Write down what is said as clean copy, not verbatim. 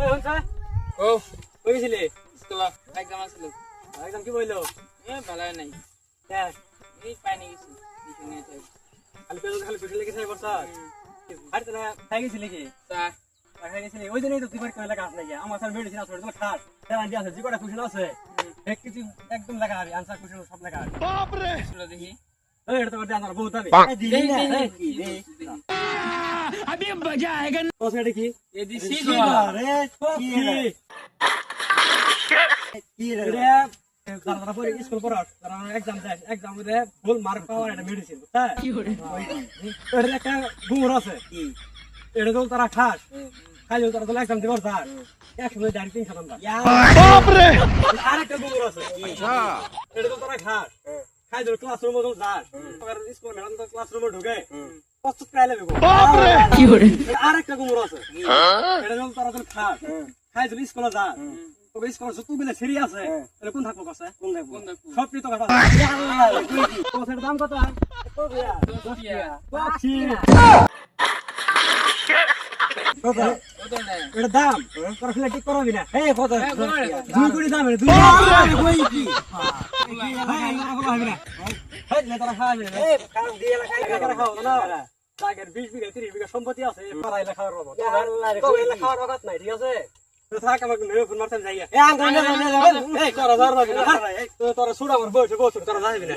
এই হনসা ও কই গেছিলি? স্কুলে এক্সাম আছিল। একদম কি বইলো? ভালো নাই। হ্যাঁ এই পাইনি গেছি টিউশনে আছে। খালি পেটে লেগে যাই বর্ষা। আর তোরা খাই গেছিলি কি? তা খাই গেছিলি ওই দিনই তো তুই পরীক্ষা লাগা আসলে কি আমার স্যার মেডিসিন আছে তোমার খাট তেরান দি আছে যে কটা কোশ্চেন আছে এক কিছু একদম লাগা হবে আনসার কোশ্চেন সব লাগা হবে বাপ রে স্কুলে দেখি। এই এটা তো করতে আনার বহুত হবে দিদি না কি দে अभी मजा आएगा। তো সেটা কি এ দিছি আরে কি রে রে তারা পরে স্কুল পড়াস তারা एग्जाम দেয় एग्जाम এ ফুল মার্ক পাওয়ার এটা মেডিসিন বুঝছ কি করে এর একটা গুণ আছে কি এটা তো তারা খাস খালি তারা তো एग्जाम দিবার স্যার একসময় ডাইরেক্ট 300 নাম্বার বাপ রে আরেকটা গুণ আছে আচ্ছা এটা তো তারা খাস খাই ধর ক্লাসরুমে তো যাস আর স্কুল ম্যাডাম তো ক্লাসরুমে ঢুকে প্রস্তুত প্রায় লাগবে বাপ রে কি করে আরেকটা গুণ আছে এটা তো তারা তো খাস খাই ধর স্কুলে যাস তোকে স্কুল যতগুলো সিঁড়ি আছে তাহলে কোন থাকবো কাছে কোন থাকবো সব তো কথা তো সেটার দাম কত এটা দাম তোর ফেলে ঠিক করবি না এই কত 2 কোটি দাম 2 কই কি সম্পত্তি আছে খাওয়ার অগাত নাই ঠিক আছে থাক আমাকে ফোন মারতে যাইয়া তোরা সুড়া আমার বসে তোরা যাইবি না